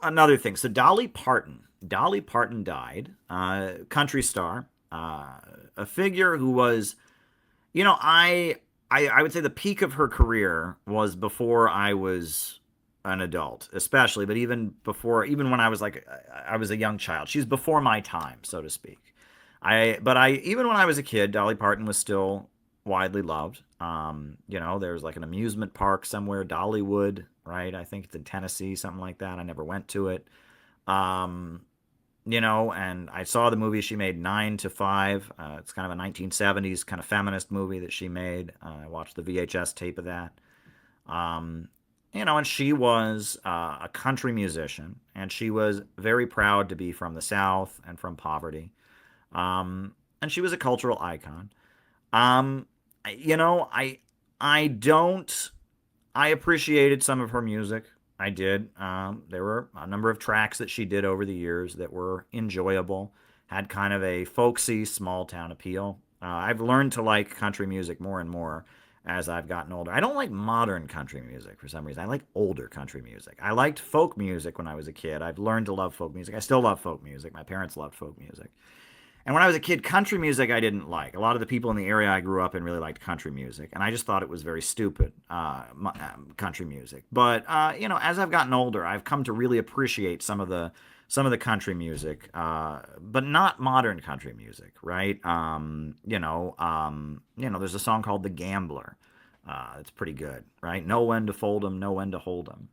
another thing. So Dolly Parton died. Country star, a figure who was, you know, I would say the peak of her career was before I was an adult, especially, but even before, even when I was a young child. She's before my time, so to speak. Even when I was a kid, Dolly Parton was still widely loved. There's like an amusement park somewhere, Dollywood, right? I think it's in Tennessee, something like that. I never went to it. Um, and I saw the movie she made, 9 to 5. It's kind of a 1970s kind of feminist movie that she made. I watched the VHS tape of that. Um, and she was a country musician, and she was very proud to be from the South and from poverty. And she was a cultural icon. Um, you know, I don't I appreciated some of her music. I did. There were a number of tracks that she did over the years that were enjoyable, had kind of a folksy, small town appeal. I've learned to like country music more and more as I've gotten older. I don't like modern country music for some reason. I like older country music. I liked folk music when I was a kid. I've learned to love folk music. I still love folk music. My parents loved folk music. And when I was a kid, country music I didn't like. A lot of the people in the area I grew up in really liked country music, and I just thought it was very stupid, country music. But as I've gotten older, I've come to really appreciate some of the country music, but not modern country music, right? There's a song called "The Gambler." It's pretty good, right? Know when to fold 'em, know when to hold 'em.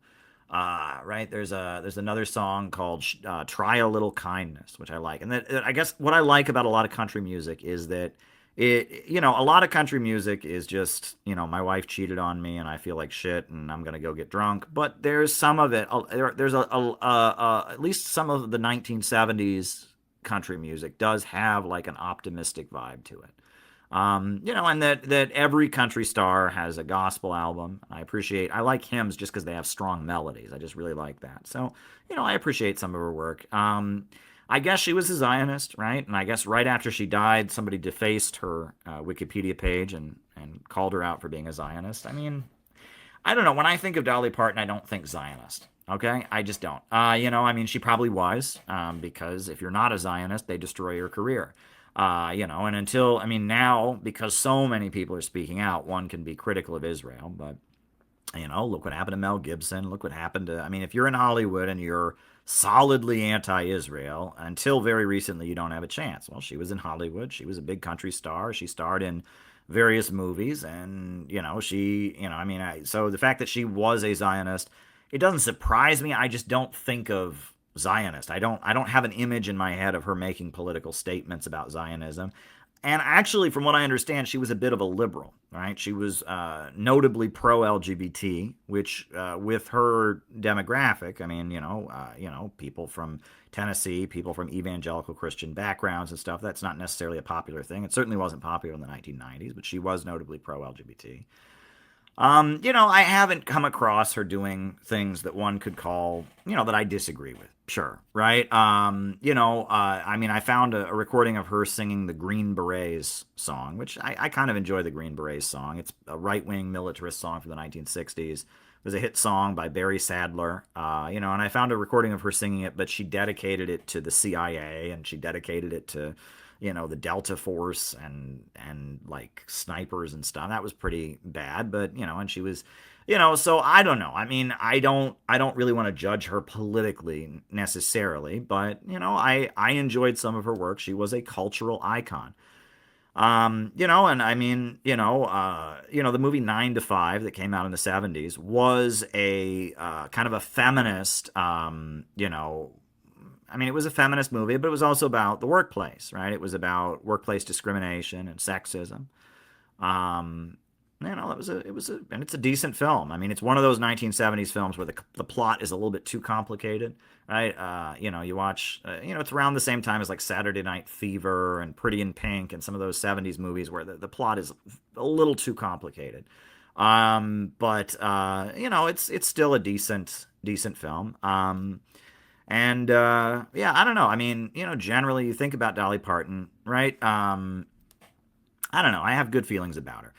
Right. There's another song called "Try a Little Kindness," which I like, and I guess what I like about a lot of country music is that a lot of country music is just, my wife cheated on me and I feel like shit and I'm gonna go get drunk. But there's some of it. There's at least some of the 1970s country music does have like an optimistic vibe to it. And that every country star has a gospel album. I like hymns just because they have strong melodies. I just really like that. So, I appreciate some of her work. I guess she was a Zionist, right? And I guess right after she died, somebody defaced her Wikipedia page and called her out for being a Zionist. I mean, I don't know. When I think of Dolly Parton, I don't think Zionist. Okay, I just don't. I mean, she probably was, because if you're not a Zionist, they destroy your career. And I mean, now, because so many people are speaking out, one can be critical of Israel, but, look what happened to Mel Gibson. Look what happened to, I mean, if you're in Hollywood and you're solidly anti Israel, until very recently, you don't have a chance. Well, she was in Hollywood. She was a big country star. She starred in various movies, and, so the fact that she was a Zionist, it doesn't surprise me. I just don't think of Zionist. I don't have an image in my head of her making political statements about Zionism. And actually, from what I understand, she was a bit of a liberal, right? She was notably pro LGBT, which, with her demographic, I mean, people from Tennessee, people from evangelical Christian backgrounds and stuff. That's not necessarily a popular thing. It certainly wasn't popular in the 1990s, but she was notably pro LGBT. I haven't come across her doing things that one could call, that I disagree with. Sure, right? I mean, I found a recording of her singing the Green Berets song, which I kind of enjoy the Green Berets song. It's a right wing militarist song from the 1960s. It was a hit song by Barry Sadler, and I found a recording of her singing it, but she dedicated it to the CIA and she dedicated it to the Delta Force and like snipers and stuff. That was pretty bad, but and she was, so I don't know. I mean, I don't really want to judge her politically necessarily, but I enjoyed some of her work. She was a cultural icon. And I mean, the movie 9 to 5 that came out in the 70s was a kind of a feminist, I mean, it was a feminist movie, but it was also about the workplace, right? It was about workplace discrimination and sexism. Um, and it's a decent film. I mean, it's one of those 1970s films where the plot is a little bit too complicated, right? You watch, it's around the same time as like Saturday Night Fever and Pretty in Pink and some of those 70s movies where the plot is a little too complicated. But it's still a decent film. And yeah, I don't know. I mean, generally you think about Dolly Parton, right? I don't know. I have good feelings about her.